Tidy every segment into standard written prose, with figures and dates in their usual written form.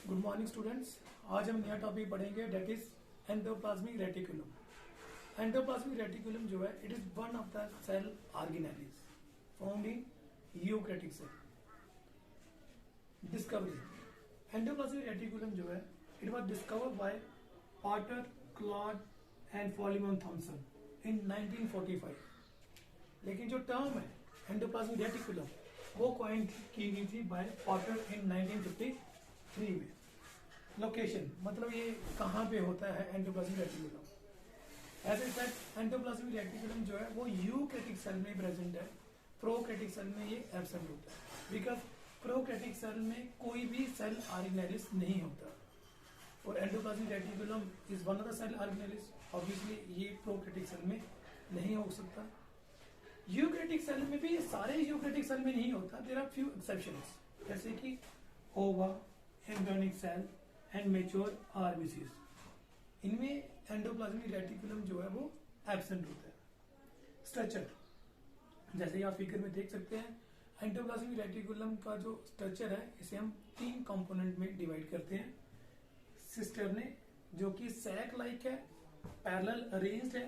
Good morning students. आज हम नया टॉपिक पढ़ेंगे that is endoplasmic reticulum. Endoplasmic reticulum जो है it is one of the cell organelles found in eukaryotic cell. Discovery endoplasmic reticulum जो है it was discovered by Porter, Claude and Fullam Thomson in 1945। लेकिन जो term है endoplasmic reticulum वो coin की गई थी बाय पॉटर इन 1953 में। लोकेशन मतलब ये कहाँ पे होता है एंडोप्लाज्मिक रेटिकुलम। ऐसे सेट एंडोप्लाज्मिक रेटिकुलम जो है वो यूकैरियोटिक सेल में प्रेजेंट है, प्रोकैरियोटिक सेल में ये एब्सेंट होता है बिकॉज प्रोकैरियोटिक सेल में कोई भी सेल ऑर्गेनेलिस नहीं होता और endoplasmic reticulum is one of the cell organelles. Obviously ये प्रोकैरियोटिक सेल में नहीं हो सकता। यूकैरियोटिक सेल में भी सारे यूकैरियोटिक सेल में नहीं होता, देयर आर फ्यू एक्सेप्शंस जैसे कि ova, embryonic cell and mature RBCs. इनमें एंडोप्लाज्मिक रेटिकुलम जो है वो एब्सेंट होता है। स्ट्रक्चर जैसे आप फिगर में देख सकते हैं, एंडोप्लाज्मिक रेटिकुलम का जो स्ट्रक्चर है इसे हम 3 कंपोनेंट में डिवाइड करते हैं। सिस्टर्ने जो कि सैक लाइक है, पैरेलल अरेंज्ड है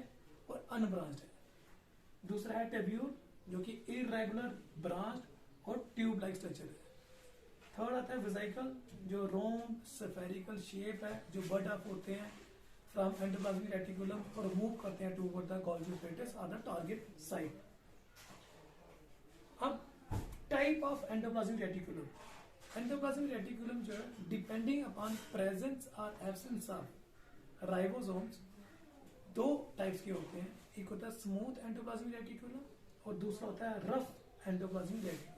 और अनब्रांच्ड है। दूसरा है टेब्यूल जो कि इरेगुलर ब्रांच्ड और ट्यूब लाइक स्ट्रक्चर है। थर्ड आता है वेसिकल जो राउंड स्फेरिकल शेप है, जो बर्ड ऑफ होते हैं फ्रॉम एंडोप्लाज्मिक रेटिकुलम और मूव करते हैं टुवर्ड द गोल्गी एपैरेटस और द टारगेट साइट। अब type of endoplasmic reticulum. Endoplasmic reticulum जो है डिपेंडिंग अपॉन प्रेजेंस और एब्सेंस ऑफ राइबोसोम्स दो टाइप्स के होते हैं। एक होता है स्मूथ एंडोप्लाज्मिक रेटिकुलम और दूसरा होता है rough endoplasmic reticulum.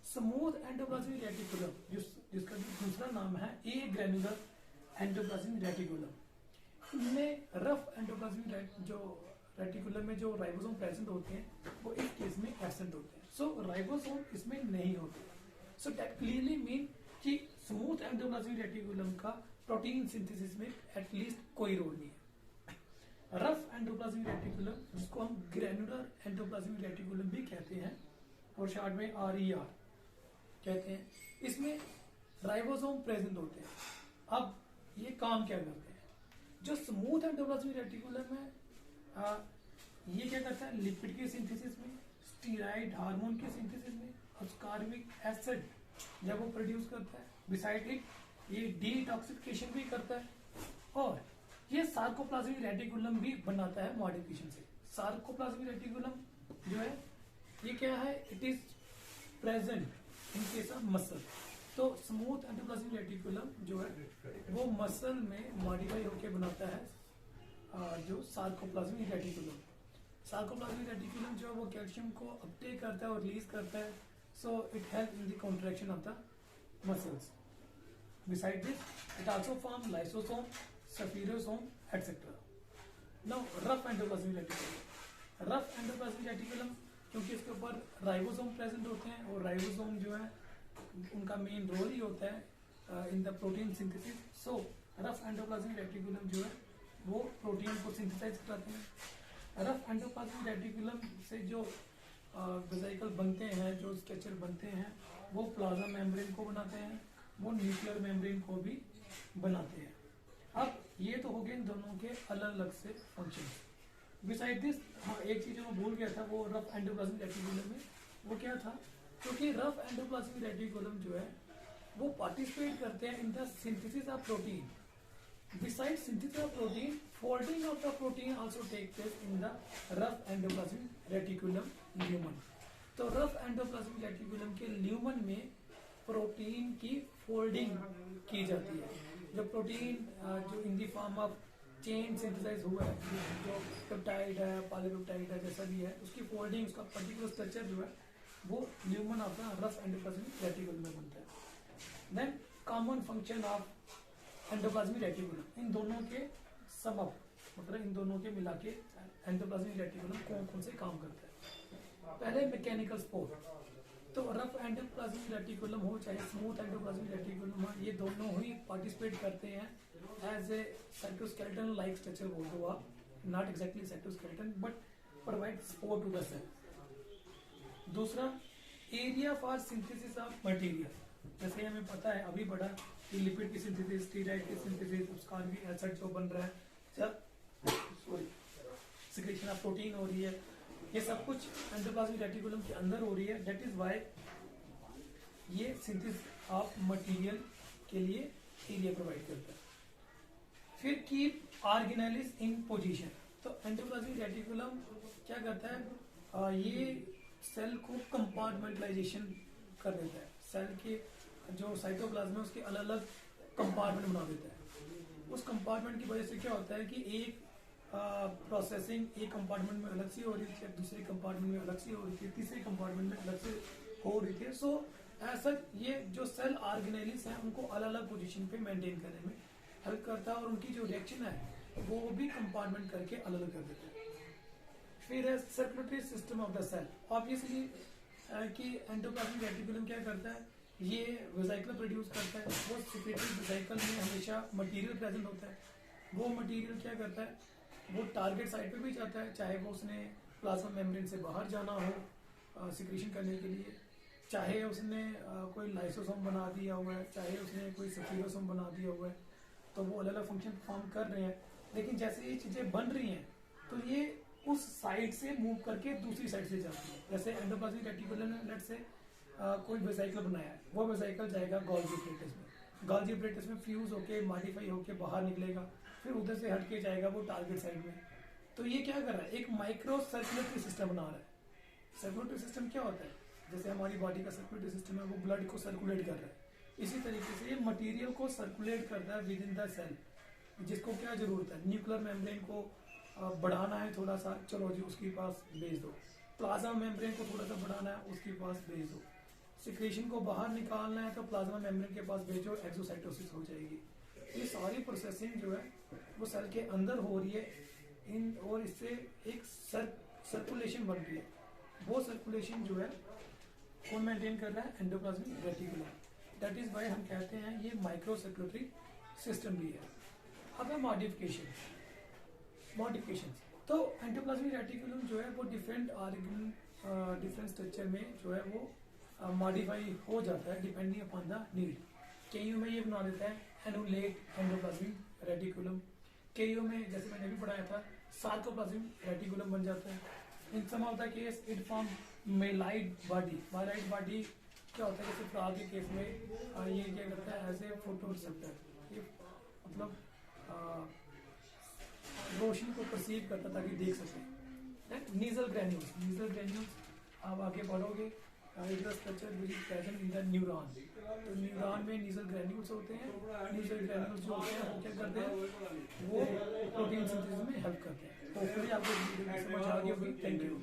Smooth endoplasmic reticulum जिसका दूसरा नाम है ए ग्रैन्युलर एंडोप्लाज्मिक रेटिकुलम। इनमें रफ एंडोप्लाज्मिक जो रेटिकुलम में जो राइबोसोम प्रेजेंट होते हैं वो इस केस में एब्सेंट होते हैं। सो राइबोसोम इसमें नहीं होते। सो दैट क्लियरली मीन कि स्मूथ एंडोप्लाज्मिक रेटिकुलम का प्रोटीन सिंथेसिस में एटलीस्ट कोई रोल नहीं है। रफ एंडोप्लाज्मिक रेटिकुलम जिसको हम ग्रैन्युलर एंडोप्लाज्मिक रेटिकुलम भी कहते हैं और शॉर्ट में RER कहते हैं, इसमें राइबोसोम प्रेजेंट होते हैं। अब ये काम क्या करते हैं? जो स्मूथ एंडोप्लाज्मिक रेटिकुलम है ये क्या करता है? लिपिड के सिंथेसिस में, स्टीराइड हार्मोन के सिंथेसिस में, अस्कॉर्बिक एसिड जब वो प्रोड्यूस करता है, बिसाइड इट ये डिटॉक्सिफिकेशन भी करता है और ये सार्कोप्लाज्मिक रेटिकुलम भी बनाता है मॉडिफिकेशन से। सार्कोप्लाज्मिक रेटिकुलम जो है ये क्या है? It is present in case of muscle. तो स्मूथ एंडोप्लाज्मिक रेटिकुलम जो है वो मसल में मॉडिफाई होकर बनाता है जो सार्कोप्लाज्मिक रेटिकुलम। सार्कोप्लाज्मिक रेटिकुलम जो है वो कैल्शियम को अपटेक करता है और रिलीज करता है। So it help in the contraction of the muscles. Beside this it also form lysosome, spherosome etcetera. Now rough endoplasmic reticulum. Rough endoplasmic reticulum क्योंकि इसके ऊपर राइबोसोम प्रेजेंट होते हैं और राइबोसोम जो है उनका मेन रोल ही होता है in the protein synthesis. So rough endoplasmic reticulum जो है वो प्रोटीन को सिंथेसाइज कराते हैं। रफ एंडोप्लाज्मिक रेटिकुलम से जो वेसिकल बनते हैं, जो स्ट्रक्चर बनते हैं वो प्लाज्मा मेम्ब्रेन को बनाते हैं, वो न्यूक्लियर मेम्ब्रेन को भी बनाते हैं। अब ये तो हो गए इन दोनों के अलग अलग से फंक्शन। बिसाइड दिस एक चीज जो मैं भूल गया था वो रफ एंडोप्लाज्मिक रेटिकुलम में वो क्या था? क्योंकि रफ एंडोप्लाज्मिक रेटिकुलम जो है वो पार्टिसिपेट करते हैं in the synthesis of protein. Beside synthesis of protein, folding of the protein also take place in the rough endoplasmic reticulum lumen. तो रफ एंडोप्लाज्मिक रेटिकुलम के ल्यूमन में प्रोटीन की folding की जाती है। जो प्रोटीन जो in the form of chain synthesize हुआ है, जो पेप्टाइड है, पॉलीपेप्टाइड है, जैसा भी है, उसकी फोल्डिंग, उसका पर्टिकुलर स्ट्रक्चर जो है वो lumen of the rough endoplasmic reticulum में बनता है। Then common function of endoplasmic reticulum, इन दोनों के सम अप मतलब इन दोनों के मिला के एंडोप्लाज्मिक रेटिकुलम कौन कौन से काम करता है। पहले मैकेनिकल सपोर्ट। तो रफ एंडोप्लाज्मिक रेटिकुलम हो चाहे स्मूथ एंडोप्लाज्मिक रेटिकुलम हो, ये दोनों ही पार्टिसिपेट करते हैं as a cytoskeleton like structure बोल दो आप, not exactly cytoskeleton but provide support to the cell. दूसरा area for synthesis of material. जैसे हमें पता है अभी पढ़ा कि लिपिड की सिंथेसिस, स्टीराइड की सिंथेसिस, अस्कॉर्बिक एसिड जो बन रहा है, सॉरी सिक्रेशन ऑफ प्रोटीन हो रही है, ये सब कुछ एंडोप्लाज्मिक रेटिकुलम के अंदर हो रही है। दैट इज व्हाई ये सिंथेसिस ऑफ मटेरियल के लिए एरिया प्रोवाइड करता है। फिर कीप ऑर्गेनेलिस इन पोजीशन। तो एंडोप्लाज्मिक रेटिकुलम क्या करता है, ये सेल को कंपार्टमेंटलाइजेशन कर देता है। सेल के जो साइटोप्लाज्म है उसके अलग अलग कंपार्टमेंट बना देता है। उस कंपार्टमेंट की वजह से क्या होता है कि एक प्रोसेसिंग एक कंपार्टमेंट में अलग से हो रही थी, दूसरे कंपार्टमेंट में अलग से हो रही थी, तीसरे कंपार्टमेंट में अलग से हो रही थी। सो ऐसा ये जो सेल ऑर्गेनेलिस है उनको अलग अलग पोजीशन पे मेंटेन करने में हेल्प करता है, और उनकी जो रिएक्शन है वो भी कंपार्टमेंट करके अलग अलग कर देता है। फिर है circulatory system of the cell. Obviously कि एंडोप्लाज्मिक रेटिकुलम क्या करता है, ये वेसिकल प्रोड्यूस करता है। वो सिक्रेटरी वेसिकल में हमेशा मटेरियल प्रेजेंट होता है। वो मटेरियल क्या करता है, वो टारगेट साइड पे भी जाता है, चाहे वो उसने प्लाज्मा मेम्ब्रेन से बाहर जाना हो सिक्रेशन करने के लिए, चाहे उसने कोई लाइसोसोम बना दिया हुआ है, चाहे उसने कोई सफीरोसोम बना दिया हुआ है, तो वो अलग अलग फंक्शन परफॉर्म कर रहे हैं। लेकिन जैसे ये चीजें बन रही हैं तो ये उस साइड से मूव करके दूसरी साइड से जाती है। जैसे एंडोप्लाज्मिक रेटिकुलम ने लेट से कोई वेसिकल बनाया है, वो वेसिकल जाएगा गोल्गी एपरेटस में, गोल्गी एपरेटस में फ्यूज होके मॉडिफाई होके बाहर निकलेगा, फिर उधर से हट के जाएगा वो टारगेट साइड में। तो ये क्या कर रहा है, एक माइक्रो सर्कुलेटरी सिस्टम बना रहा है। सर्कुलेटरी सिस्टम क्या होता है, जैसे हमारी बॉडी का सर्कुलेटरी सिस्टम है, वो ब्लड को सर्कुलेट कर रहा है, इसी तरीके से ये मटेरियल को सर्कुलेट करता है विद इन द सेल। जिसको क्या जरूरत है, न्यूक्लियर मेम्ब्रेन को बढ़ाना है थोड़ा सा, चलो जी उसके पास भेज दो। प्लाज्मा मेम्ब्रेन को थोड़ा सा बढ़ाना है, उसके पास भेज दो। सिक्रेशन को बाहर निकालना है तो प्लाज्मा मेम्ब्रेन के पास भेजो, एक्सोसाइटोसिस हो जाएगी। ये सारी प्रोसेसिंग जो है वो सेल के अंदर हो रही है इन, और इससे एक सर्कुलेशन बन रही है। वो सर्कुलेशन जो है कौन मेंटेन कर रहा है, endoplasmic reticulum. That is why हम कहते हैं ये माइक्रो सर्कुलेटरी सिस्टम भी है। अब है मॉडिफिकेशन। तो एंडोप्लाज्मिक रेटिकुलम जो है वो डिफरेंट ऑर्गन डिफरेंट स्ट्रक्चर में जो है वो मॉडिफाई हो जाता है डिपेंडिंग अपॉन द नीड। केयू में ये बना देता है एनुलेट एंडोप्लाज्मिक रेटिकुलम। केयू में जैसे मैंने भी पढ़ाया था सार्कोप्लाज्मिक रेटिकुलम बन जाता है। In some of the case it form myeloid body. Myeloid body क्या होता है, जैसे फ्रॉग के केस में ये क्या करता है एज ए फोटो रिसेप्टर, ये मतलब रोशनी को परसीव करता ताकि देख सके। नीजल ग्रैन्यूल्स आप आगे पढ़ोगे, structure which is present in the neuron. तो न्यूरॉन में नीजल ग्रैन्यूल्स होते हैं। नीजल ग्रैन्यूल्स जो होते हैं वो क्या करते हैं, वो प्रोटीन सिंथेसिस में हेल्प करते हैं। तो फिर आपको समझ आ गई होगी। Thank you.